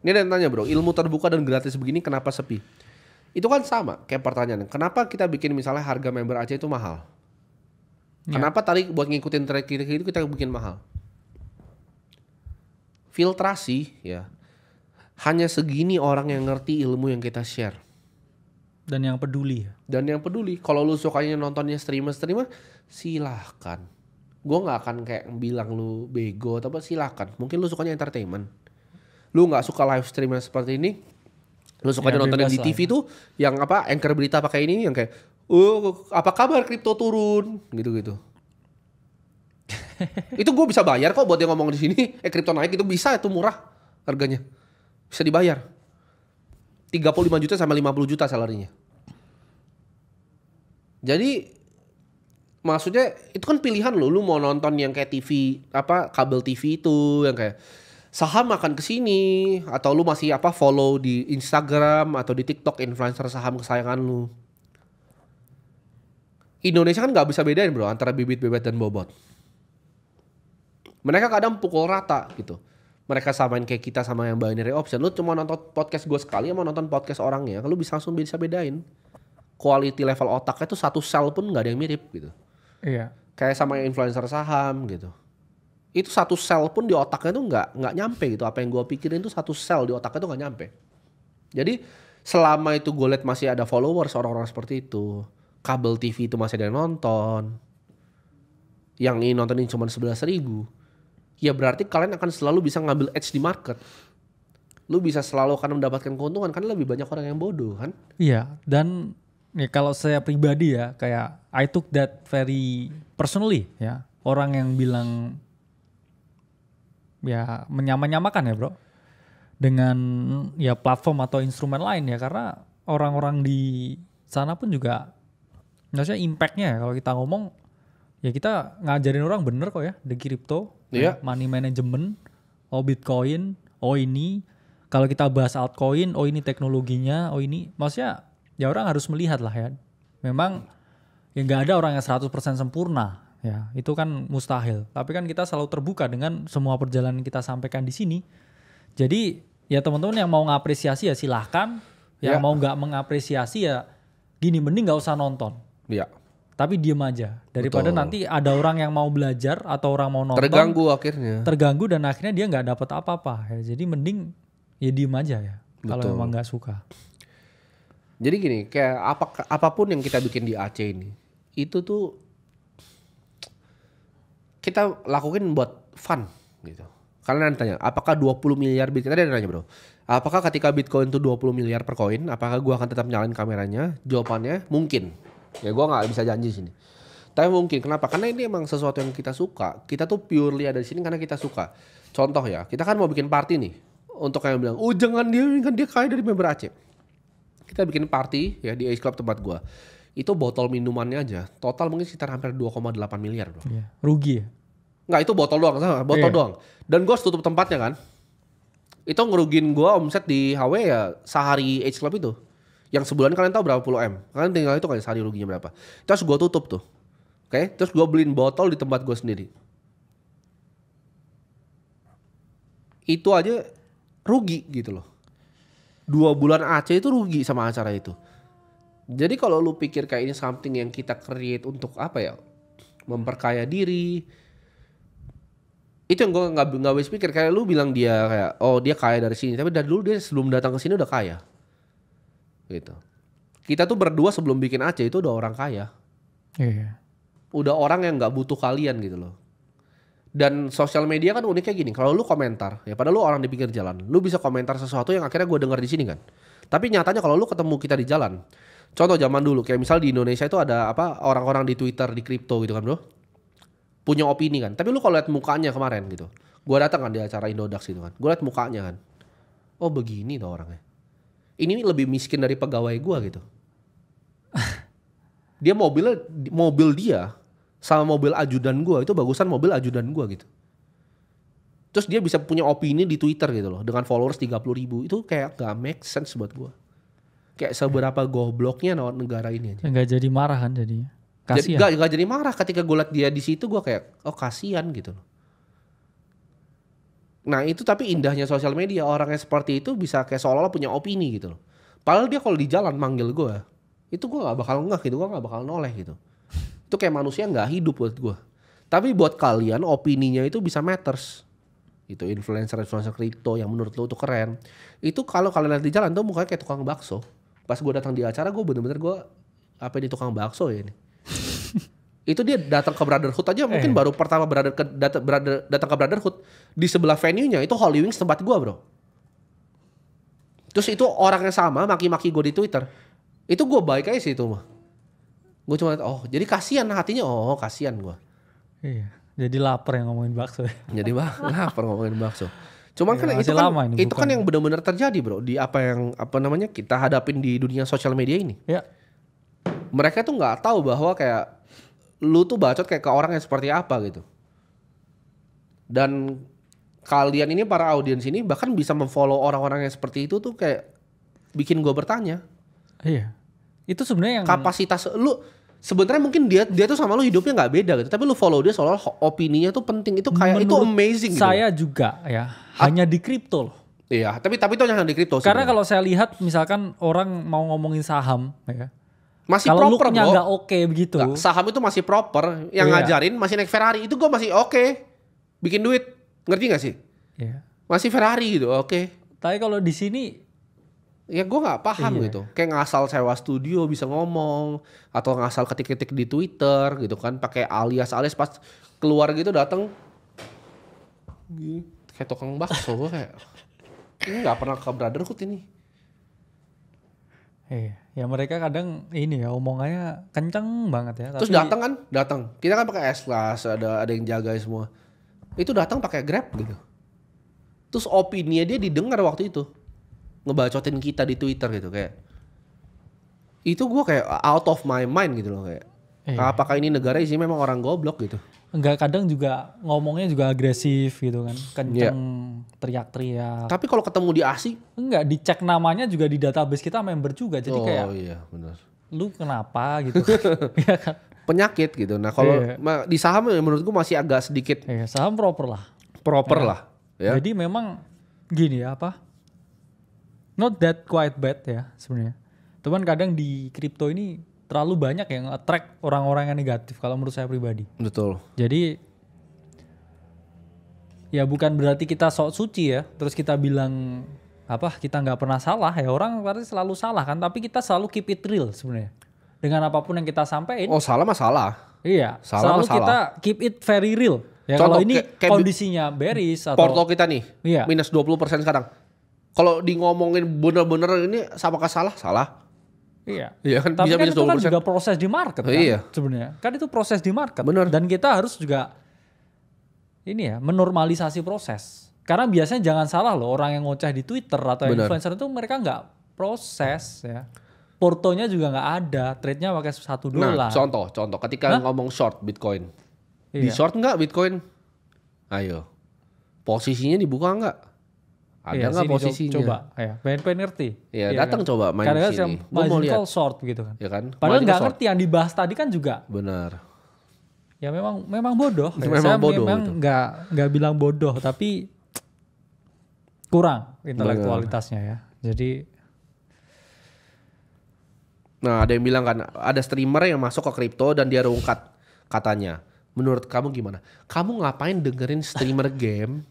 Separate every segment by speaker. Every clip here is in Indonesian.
Speaker 1: Ini ada yang tanya bro, ilmu terbuka dan gratis begini kenapa sepi? Itu kan sama kayak pertanyaan, kenapa kita bikin misalnya harga member AC itu mahal? Kenapa tadi buat ngikutin track itu kita bikin mahal? Filtrasi ya. Hanya segini orang yang ngerti ilmu yang kita share.
Speaker 2: Dan yang peduli.
Speaker 1: Dan yang peduli. Kalau lu sukanya nontonnya streamer, silahkan. Gue gak akan kayak bilang lu bego, tapi silahkan. Mungkin lu sukanya entertainment. Lu gak suka live stream yang seperti ini, lu sukanya nonton yang di TV tuh, yang apa, anchor berita pakai ini, yang kayak, apa kabar kripto turun, gitu-gitu. Itu gue bisa bayar kok buat dia ngomong di sini, kripto naik itu bisa, itu murah harganya. Bisa dibayar. 35 juta sampai 50 juta salarinya. Jadi maksudnya itu kan pilihan lu mau nonton yang kayak TV apa kabel TV itu yang kayak saham akan kesini atau lu masih apa follow di Instagram atau di TikTok influencer saham kesayangan lu. Indonesia kan nggak bisa bedain bro antara bibit bebet dan bobot. Mereka kadang pukul rata gitu. Mereka samain kayak kita sama yang binary option. Lu cuma nonton podcast gue sekali sama nonton podcast orangnya, lu bisa langsung bisa bedain. Quality level otaknya tuh satu sel pun nggak ada yang mirip gitu.
Speaker 2: Iya.
Speaker 1: Kayak sama influencer saham gitu. Itu satu sel pun di otaknya tuh nggak nyampe gitu. Apa yang gue pikirin tuh satu sel di otaknya tuh nggak nyampe. Jadi selama itu gue liat masih ada followers orang-orang seperti itu, kabel TV itu masih ada yang nonton, yang ini nontonin cuma 11.000, ya berarti kalian akan selalu bisa ngambil edge di market. Lu bisa selalu akan mendapatkan keuntungan karena lebih banyak orang yang bodoh kan.
Speaker 2: Iya, dan ya kalau saya pribadi ya kayak I took that very personally ya. Orang yang bilang ya menyamakan ya bro dengan ya platform atau instrumen lain ya, karena orang-orang di sana pun juga maksudnya impactnya ya, kalau kita ngomong ya kita ngajarin orang bener kok ya di crypto,
Speaker 1: Iya.
Speaker 2: money management, Bitcoin, ini kalau kita bahas altcoin, ini teknologinya, ini maksudnya ya orang harus melihat lah ya. Memang ya nggak ada orang yang 100% sempurna ya, itu kan mustahil. Tapi kan kita selalu terbuka dengan semua perjalanan kita sampaikan di sini. Jadi ya teman-teman yang mau ngapresiasi ya silahkan, yang mau nggak mengapresiasi ya gini, mending nggak usah nonton.
Speaker 1: Iya.
Speaker 2: Tapi diem aja daripada nanti ada orang yang mau belajar atau orang mau nonton terganggu dan akhirnya dia nggak dapat apa-apa ya. Jadi mending ya diem aja ya kalau memang nggak suka.
Speaker 1: Jadi gini, kayak apapun yang kita bikin di AC ini, itu tuh kita lakukan buat fun gitu. Kalian nanya, apakah 20 miliar Bitcoin? Tadi ada nanya bro, apakah ketika Bitcoin itu 20 miliar per koin, apakah gua akan tetap nyalain kameranya? Jawabannya mungkin. Ya gua gak bisa janji sini. Tapi mungkin, kenapa? Karena ini emang sesuatu yang kita suka. Kita tuh purely ada di sini karena kita suka. Contoh ya, kita kan mau bikin party nih. Untuk yang bilang, jangan dia kaya dari member AC. Kita bikin party ya di Ace Club tempat gua. Itu botol minumannya aja, total mungkin sekitar hampir 2,8 miliar bro.
Speaker 2: Iya. Rugi ya?
Speaker 1: Nggak, itu botol doang, botol doang. Dan gue harus tutup tempatnya kan. Itu ngerugiin gue omset di HW ya sehari Ace Club itu. Yang sebulan kalian tahu berapa puluh M. Kalian tinggal itu kan sehari ruginya berapa. Terus gue tutup tuh. Oke, terus gue beliin botol di tempat gue sendiri. Itu aja rugi gitu loh. 2 bulan AC itu rugi sama acara itu. Jadi kalau lu pikir kayak ini something yang kita create untuk apa ya? Memperkaya diri. Itu yang gue nggak bisa pikir. Kayak lu bilang dia kayak dia kaya dari sini, tapi dari dulu dia sebelum datang ke sini udah kaya gitu. Kita tuh berdua sebelum bikin AC itu udah orang kaya.
Speaker 2: Iya.
Speaker 1: Udah orang yang nggak butuh kalian gitu loh. Dan sosial media kan uniknya gini, kalau lu komentar ya padahal lu orang di pinggir jalan, lu bisa komentar sesuatu yang akhirnya gue dengar di sini kan. Tapi nyatanya kalau lu ketemu kita di jalan, contoh zaman dulu kayak misal di Indonesia itu ada apa orang-orang di Twitter di kripto gitu kan bro, punya opini kan. Tapi lu kalau lihat mukanya kemarin gitu, gue datang kan di acara Indodax gitu kan, gue lihat mukanya kan, oh begini tuh orangnya. Ini lebih miskin dari pegawai gue gitu. Dia mobil dia sama mobil ajudan gue itu bagusan mobil ajudan gue gitu. Terus dia bisa punya opini di Twitter gitu loh dengan followers 30.000, itu kayak gak make sense buat gue. Kayak seberapa gobloknya negara ini aja.
Speaker 2: Nggak jadi marah kan jadinya. Kasian.
Speaker 1: Gak jadi marah ketika gue liat dia di situ, gue kayak kasihan gitu loh. Nah itu tapi indahnya sosial media, orang yang seperti itu bisa kayak seolah-olah punya opini gitu loh. Padahal dia kalau di jalan manggil gue, itu gue gak bakal ngeh gitu, gue gak bakal noleh gitu. Itu kayak manusia gak hidup buat gue. Tapi buat kalian opininya itu bisa matters. Itu influencer kripto yang menurut lo tuh keren. Itu kalau kalian lihat di jalan tuh mukanya kayak tukang bakso. Pas gue datang di acara gue bener-bener apa ini tukang bakso ya ini. Itu dia datang ke Brotherhood aja mungkin baru pertama datang ke Brotherhood di sebelah venue-nya itu Holy Wings tempat gua bro. Terus itu orang yang sama maki-maki gue di Twitter. Itu gue baik aja sih itu mah. Gue cuma jadi kasihan hatinya kasihan gue.
Speaker 2: Iya. Jadi lapar yang ngomongin bakso.
Speaker 1: Jadi lapar ngomongin bakso. Cuman kan itu kan yang benar-benar terjadi bro di apa namanya kita hadapin di dunia sosial media ini.
Speaker 2: Ya.
Speaker 1: Mereka tuh nggak tahu bahwa kayak lu tuh bacot kayak ke orang yang seperti apa gitu. Dan kalian ini para audiens ini bahkan bisa memfollow orang-orang yang seperti itu tuh kayak bikin gue bertanya.
Speaker 2: Iya. Itu sebenarnya yang
Speaker 1: kapasitas lu sebenarnya mungkin dia tuh sama lu hidupnya nggak beda gitu. Tapi lu follow dia soalnya opininya tuh penting. Itu kayak itu amazing gitu.
Speaker 2: Saya juga ya hanya di kripto loh.
Speaker 1: Iya, tapi itu hanya di kripto.
Speaker 2: Karena kalau saya lihat misalkan orang mau ngomongin saham ya.
Speaker 1: Masih
Speaker 2: kalau
Speaker 1: proper
Speaker 2: look-nya nggak oke begitu.
Speaker 1: Nggak, saham itu masih proper. Yang ngajarin masih naik Ferrari. Itu gue masih oke. Bikin duit. Ngerti gak sih?
Speaker 2: Iya.
Speaker 1: Masih Ferrari gitu oke.
Speaker 2: Tapi kalau di sini.
Speaker 1: Ya gue gak paham gitu. Kayak ngasal sewa studio bisa ngomong. Atau ngasal ketik-ketik di Twitter gitu kan. Pakai alias pas keluar gitu datang. Kayak tukang bakso gue kayak. Ini gak pernah ke Brotherhood ini.
Speaker 2: Ya mereka kadang ini ya omongannya kenceng banget ya.
Speaker 1: Terus datang. Kita kan pakai S-Class, ada yang jaga semua. Itu datang pakai Grab gitu. Terus opini dia didengar waktu itu. Ngebacotin kita di Twitter gitu kayak. Itu gue kayak out of my mind gitu loh kayak. Apakah ini negara sih memang orang goblok gitu.
Speaker 2: Enggak, kadang juga ngomongnya juga agresif gitu kan. Kenceng, teriak-teriak.
Speaker 1: Tapi kalau ketemu di ASI.
Speaker 2: Enggak, dicek namanya juga di database kita member juga. Jadi kayak.
Speaker 1: Oh iya benar.
Speaker 2: Lu kenapa gitu. Iya kan.
Speaker 1: Penyakit gitu. Nah kalau di saham menurut gue masih agak sedikit.
Speaker 2: Saham proper lah.
Speaker 1: Lah. Ya.
Speaker 2: Jadi memang gini ya apa. Not that quite bad ya sebenarnya. Cuman kadang di kripto ini terlalu banyak yang attract orang-orang yang negatif kalau menurut saya pribadi.
Speaker 1: Betul.
Speaker 2: Jadi ya bukan berarti kita sok suci ya. Terus kita bilang kita nggak pernah salah ya, orang berarti selalu salah kan. Tapi kita selalu keep it real sebenarnya. Dengan apapun yang kita sampaikan.
Speaker 1: Oh salah mah salah.
Speaker 2: Iya.
Speaker 1: Salah
Speaker 2: selalu kita keep it very real. Ya kalau ini kondisinya bearish atau
Speaker 1: porto kita nih minus 20% sekarang. Kalau di ngomongin bener-bener ini apakah salah?
Speaker 2: Iya.
Speaker 1: Kan
Speaker 2: tapi
Speaker 1: bisa
Speaker 2: kan
Speaker 1: minus
Speaker 2: itu
Speaker 1: 20%.
Speaker 2: kan juga proses di market kan sebenarnya. Kan itu proses di market.
Speaker 1: Bener.
Speaker 2: Dan kita harus juga menormalisasi proses. Karena biasanya jangan salah loh, orang yang ngoceh di Twitter atau influencer itu mereka nggak proses ya. Portonya juga nggak ada, trade-nya pakai $1.
Speaker 1: Nah, contoh ketika ngomong short Bitcoin. Di short nggak Bitcoin? Ayo. Posisinya dibuka nggak? Ada nggak posisinya?
Speaker 2: Coba, pengen ngerti.
Speaker 1: Iya, datang kan? Coba main
Speaker 2: kadang
Speaker 1: sini.
Speaker 2: Gue mau lihat short gitu kan.
Speaker 1: Ya kan?
Speaker 2: Padahal nggak ngerti yang dibahas tadi kan juga.
Speaker 1: Benar.
Speaker 2: Ya memang bodoh.
Speaker 1: Memang bodoh.
Speaker 2: Memang nggak bilang bodoh, tapi kurang intelektualitasnya ya. Jadi.
Speaker 1: Nah, ada yang bilang kan ada streamer yang masuk ke kripto dan dia rungkat katanya. Menurut kamu gimana? Kamu ngapain dengerin streamer game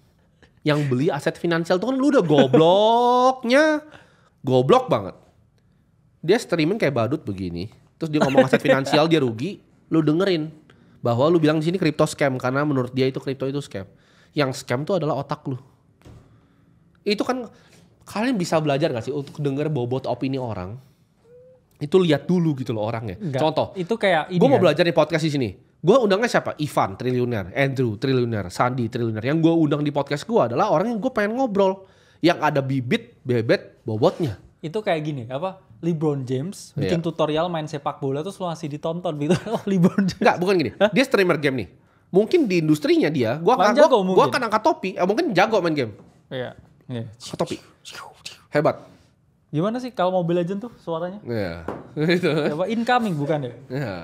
Speaker 1: yang beli aset finansial tuh kan lu udah goblok banget. Dia streaming kayak badut begini, terus dia ngomong aset finansial dia rugi, lu dengerin bahwa lu bilang di sini crypto scam karena menurut dia itu crypto itu scam. Yang scam tuh adalah otak lu. Itu kan kalian bisa belajar gak sih untuk denger bobot opini orang? Itu lihat dulu gitu loh orangnya. Contoh,
Speaker 2: itu kayak
Speaker 1: gue mau belajar di podcast di sini. Gue undangnya siapa? Ivan triliuner, Andrew triliuner, Sandi triliuner. Yang gue undang di podcast gue adalah orang yang gue pengen ngobrol, yang ada bibit, bebet, bobotnya.
Speaker 2: Itu kayak gini, LeBron James bikin tutorial main sepak bola terus langsung ditonton gitu. LeBron James.
Speaker 1: Enggak, bukan gini. Dia streamer game nih. Mungkin di industrinya dia, gue akan angkat topi. Mungkin jago main game.
Speaker 2: Iya.
Speaker 1: Angkat topi. Hebat.
Speaker 2: Gimana sih kalau Mobile Legends tuh suaranya?
Speaker 1: Iya. Itu.
Speaker 2: Incoming bukan ya?
Speaker 1: Iya.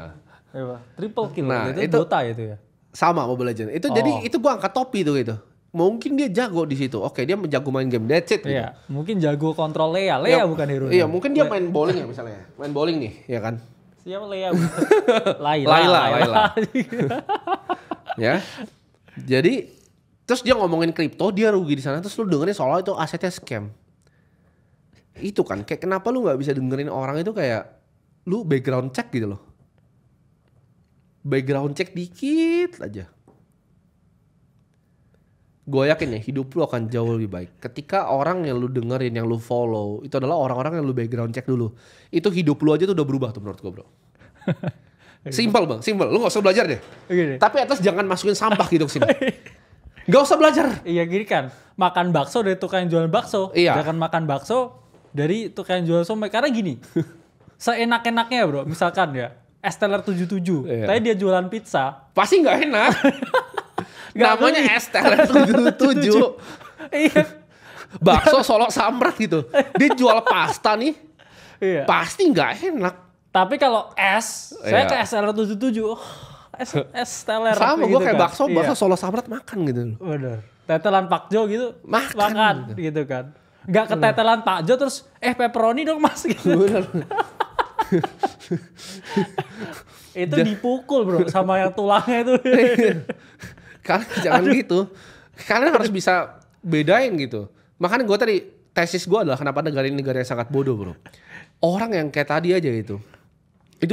Speaker 2: Triple kill.
Speaker 1: Nah,
Speaker 2: itu Dota itu ya.
Speaker 1: Sama Mobile Legends. Itu jadi itu gue angkat topi tuh gitu. Mungkin dia jago di situ. Oke, dia jago main game, that's it. Gitu.
Speaker 2: Iya, mungkin jago kontrol Lea bukan hero.
Speaker 1: Iya, mungkin dia main bowling ya misalnya. Main bowling nih, ya kan?
Speaker 2: Siapa Lea? Laila.
Speaker 1: Ya. Jadi terus dia ngomongin kripto, dia rugi di sana, terus lu dengerin soalnya itu asetnya scam. Itu kan kayak kenapa lu nggak bisa dengerin orang itu kayak lu background check gitu loh. Background check dikit aja. Gue yakin ya hidup lu akan jauh lebih baik. Ketika orang yang lu dengerin, yang lu follow, itu adalah orang-orang yang lu background check dulu. Itu hidup lu aja tuh udah berubah tuh menurut gue bro. Simpel bang, simpel. Lu gak usah belajar deh.
Speaker 2: Gini.
Speaker 1: Tapi atas jangan masukin sampah gitu ke sini. Gak usah belajar.
Speaker 2: Iya gini kan, makan bakso dari tukang jualan bakso.
Speaker 1: Iya.
Speaker 2: Jangan makan bakso dari tukang jualan somai. Karena gini, seenak-enaknya bro, misalkan ya, es teler 77.
Speaker 1: Iya.
Speaker 2: Tapi dia jualan pizza.
Speaker 1: Pasti gak enak. Namanya es teler 77.
Speaker 2: Iya.
Speaker 1: Bakso Solo Samrat gitu. Dia jual pasta nih.
Speaker 2: Iya.
Speaker 1: Pasti gak enak.
Speaker 2: Tapi kalau es, saya
Speaker 1: Iya.
Speaker 2: ke es teler 77. Oh, es teler.
Speaker 1: Sama
Speaker 2: gitu
Speaker 1: gue kayak
Speaker 2: kan.
Speaker 1: bakso
Speaker 2: Iya.
Speaker 1: Solo Samrat makan gitu.
Speaker 2: Bener. Tetelan Pak Jo gitu.
Speaker 1: Makan.
Speaker 2: Gitu kan. Gak ketetelan Pak Jo terus pepperoni dong mas gitu.
Speaker 1: Bener.
Speaker 2: Itu dipukul bro sama yang tulangnya itu.
Speaker 1: Kalian jangan gitu. Kalian harus bisa bedain gitu. Makanya gue tadi tesis gue adalah kenapa negara ini negara yang sangat bodoh bro. Orang yang kayak tadi aja itu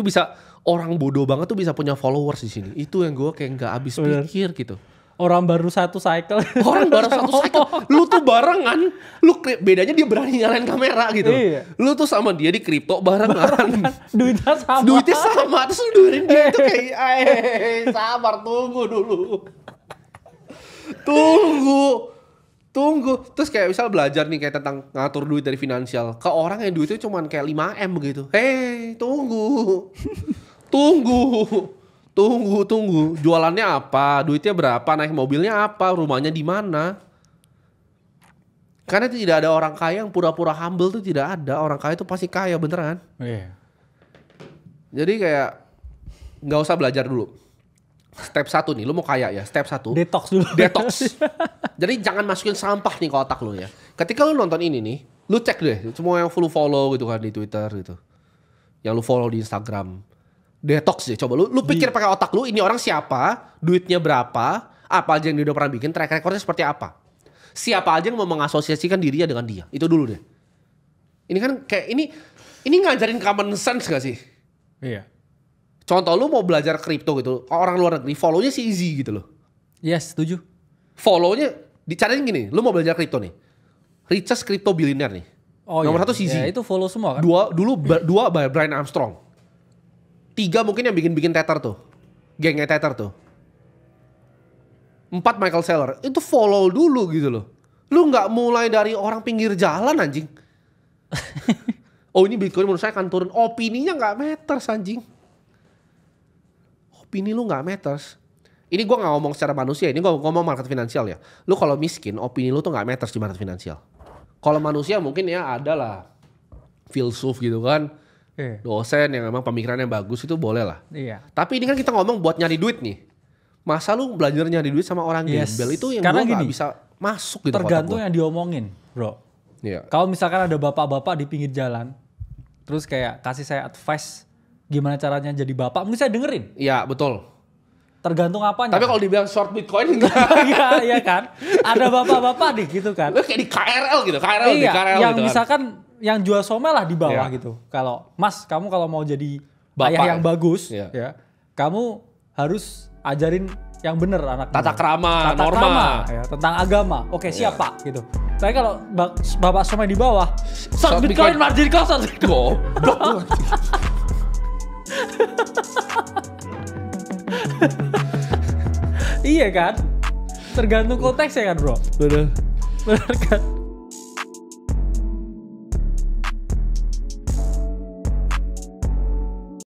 Speaker 1: bisa orang bodoh banget tuh bisa punya followers di sini. Itu yang gue kayak nggak habis pikir gitu.
Speaker 2: Orang baru satu cycle.
Speaker 1: Orang baru satu cycle. Lu tuh barengan. Bedanya dia berani nyalain kamera gitu.
Speaker 2: Iya.
Speaker 1: Lu tuh sama dia di kripto barengan.
Speaker 2: Duitnya sama.
Speaker 1: Duitnya sama. Terus lu dengerin dia itu kayak sabar tunggu dulu. Tunggu. Terus kayak misal belajar nih kayak tentang ngatur duit dari finansial. Ke orang yang duitnya cuman kayak 5M begitu. Tunggu. Tunggu. Jualannya apa? Duitnya berapa? Naik mobilnya apa? Rumahnya di mana? Karena tidak ada orang kaya yang pura-pura humble tuh tidak ada. Orang kaya itu pasti kaya beneran.
Speaker 2: Iya.
Speaker 1: Jadi kayak nggak usah belajar dulu. Step 1 nih, lu mau kaya ya. Step 1.
Speaker 2: Detox dulu.
Speaker 1: Detox. Jadi jangan masukin sampah nih ke otak lu ya. Ketika lu nonton ini nih, lu cek deh semua yang lu follow gitu kan di Twitter gitu. Yang lu follow di Instagram. Detox deh, coba lu pikir pakai otak lu, ini orang siapa, duitnya berapa, apa aja yang dia udah pernah bikin, track recordnya seperti apa. Siapa aja yang mau mengasosiasikan dirinya dengan dia. Itu dulu deh. Ini kan kayak ini ngajarin common sense gak sih?
Speaker 2: Iya.
Speaker 1: Contoh lu mau belajar kripto gitu, orang luar negeri follow-nya sih easy gitu loh.
Speaker 2: Yes, setuju.
Speaker 1: Follow-nya dicariin gini, lu mau belajar kripto nih. Richest crypto billionaire nih. Nomor 1 CZ.
Speaker 2: Ya, itu follow semua kan?
Speaker 1: Dua by Brian Armstrong. 3 mungkin yang bikin Tether tuh. Gengnya Tether tuh. 4 Michael Saylor. Itu follow dulu gitu loh. Lu gak mulai dari orang pinggir jalan anjing. Oh ini Bitcoin menurut saya akan turun. Opininya gak matters anjing. Opini lu gak matters. Ini gue gak ngomong secara manusia. Ini gue ngomong market finansial ya. Lu kalau miskin opini lu tuh gak matters di market finansial. Kalau manusia mungkin ya ada lah. Filsuf gitu kan. Dosen yang memang pemikirannya bagus itu boleh lah.
Speaker 2: Iya.
Speaker 1: Tapi ini kan kita ngomong buat nyari duit nih. Masa lu belajar nyari duit sama orang gembel itu yang
Speaker 2: Karena
Speaker 1: gua gak
Speaker 2: gini,
Speaker 1: bisa masuk gitu.
Speaker 2: tergantung yang diomongin bro.
Speaker 1: Iya.
Speaker 2: Kalau misalkan ada bapak-bapak di pinggir jalan, terus kayak kasih saya advice gimana caranya jadi bapak, mungkin saya dengerin.
Speaker 1: Iya betul.
Speaker 2: Tergantung apanya.
Speaker 1: Tapi kalau dibilang short Bitcoin enggak.
Speaker 2: Iya kan. Ada bapak-bapak nih gitu kan.
Speaker 1: Lu kayak di KRL gitu. KRL di
Speaker 2: Iya,
Speaker 1: KRL
Speaker 2: yang
Speaker 1: gitu kan.
Speaker 2: misalkan yang jual somai lah di bawah
Speaker 1: Iya.
Speaker 2: gitu. Kalau Mas, kamu kalau mau jadi
Speaker 1: Bapak
Speaker 2: ayah yang
Speaker 1: ya?
Speaker 2: bagus,
Speaker 1: Iya.
Speaker 2: ya, kamu harus ajarin yang bener anak.
Speaker 1: Tata krama,
Speaker 2: Tata
Speaker 1: norma.
Speaker 2: krama, ya, tentang agama. Oke, siap Pak, gitu. Tapi kalau bapak somai di bawah, short Bitcoin margin call.
Speaker 1: Goblok.
Speaker 2: Iya kan? Tergantung konteksnya kan, Bro.
Speaker 1: Bener.
Speaker 2: Bener kan?